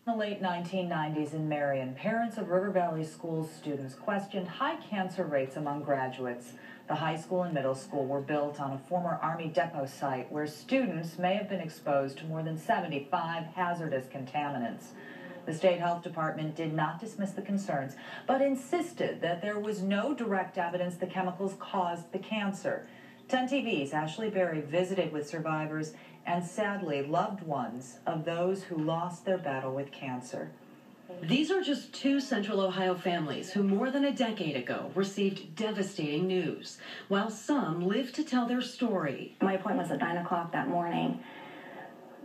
In the late 1990s in Marion, parents of River Valley School students questioned high cancer rates among graduates. The high school and middle school were built on a former Army depot site where students may have been exposed to more than 75 hazardous contaminants. The state health department did not dismiss the concerns, but insisted that there was no direct evidence the chemicals caused the cancer. 10 TV's Ashley Berry visited with survivors and, sadly, loved ones of those who lost their battle with cancer. These are just two Central Ohio families who more than a decade ago received devastating news, while some live to tell their story. My appointment was at 9 o'clock that morning.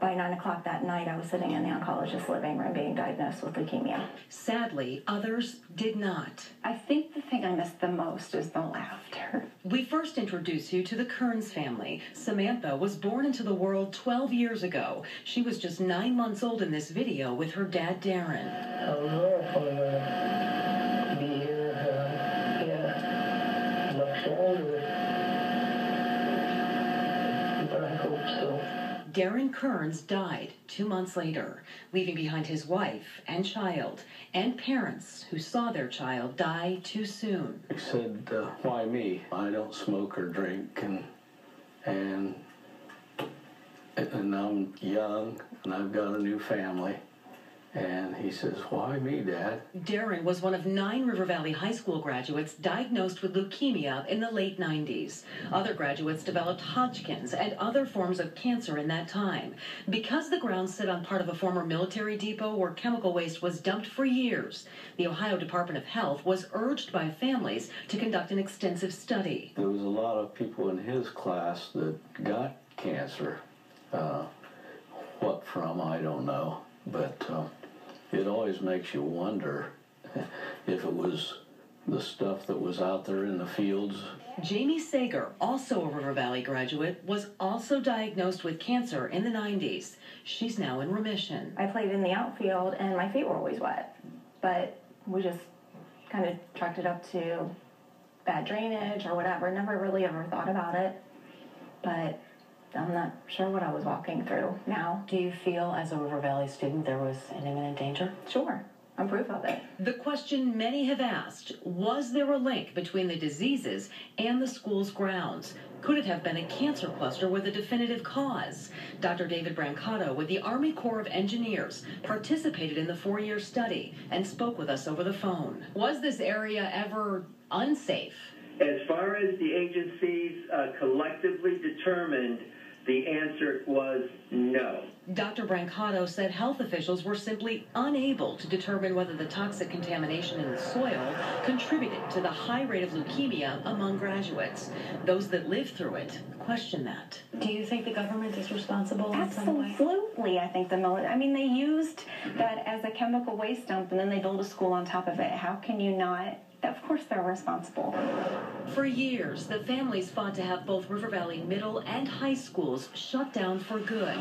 By 9 o'clock that night, I was sitting in the oncologist's living room being diagnosed with leukemia. Sadly, others did not. I think the thing I missed the most is the laughter. We first introduce you to the Kearns family. Samantha was born into the world 12 years ago. She was just 9 months old in this video with her dad, Darren. I was horrified to be here. I look forward to it. But I hope so. Darren Kearns died 2 months later, leaving behind his wife and child, and parents who saw their child die too soon. I said, why me? I don't smoke or drink, and I'm young, and I've got a new family. And he says, why me, Dad? Darren was one of 9 River Valley High School graduates diagnosed with leukemia in the late 90s. Other graduates developed Hodgkin's and other forms of cancer in that time. Because the grounds sit on part of a former military depot where chemical waste was dumped for years, the Ohio Department of Health was urged by families to conduct an extensive study. There was a lot of people in his class that got cancer. What from, I don't know. But it always makes you wonder if it was the stuff that was out there in the fields. Jamie Sager, also a River Valley graduate, was also diagnosed with cancer in the 90s. She's now in remission. I played in the outfield and my feet were always wet, but we just kind of chalked it up to bad drainage or whatever. Never really ever thought about it, but I'm not sure what I was walking through now. Do you feel, as a River Valley student, there was an imminent danger? Sure. I'm proof of it. The question many have asked, was there a link between the diseases and the school's grounds? Could it have been a cancer cluster with a definitive cause? Dr. David Brancato with the Army Corps of Engineers participated in the 4-year study and spoke with us over the phone. Was this area ever unsafe? As far as the agencies collectively determined, the answer was no. Dr. Brancato said health officials were simply unable to determine whether the toxic contamination in the soil contributed to the high rate of leukemia among graduates. Those that lived through it question that. Do you think the government is responsible in some way? Absolutely, I think the military. I mean, they used that as a chemical waste dump, and then they built a school on top of it. How can you not? Of course they're responsible. For years, the families fought to have both River Valley middle and high schools shut down for good.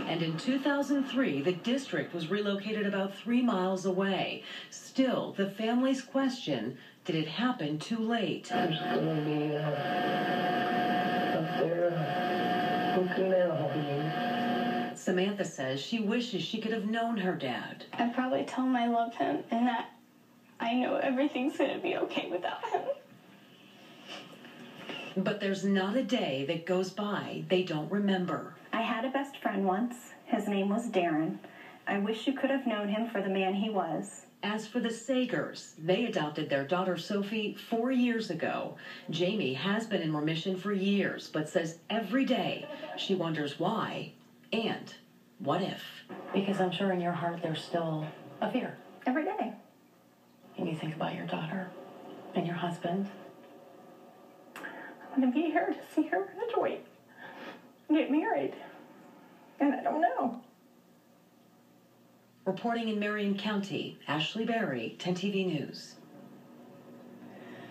And in 2003, the district was relocated about 3 miles away. Still, the families question, did it happen too late? There's going to be up there looking out. Samantha says she wishes she could have known her dad. I'd probably tell him I love him and that I know everything's going to be okay without him. But there's not a day that goes by they don't remember. I had a best friend once. His name was Darren. I wish you could have known him for the man he was. As for the Sagers, they adopted their daughter Sophie 4 years ago. Jamie has been in remission for years, but says every day she wonders why and what if. Because I'm sure in your heart there's still a fear. Every day. And you think about your daughter and your husband. I'm going to be here to see her graduate, get married, and I don't know. Reporting in Marion County, Ashley Berry, 10 TV News.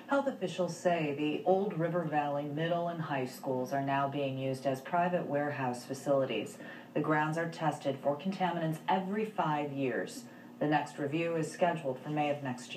Health officials say the old River Valley middle and high schools are now being used as private warehouse facilities. The grounds are tested for contaminants every 5 years. The next review is scheduled for May of next year.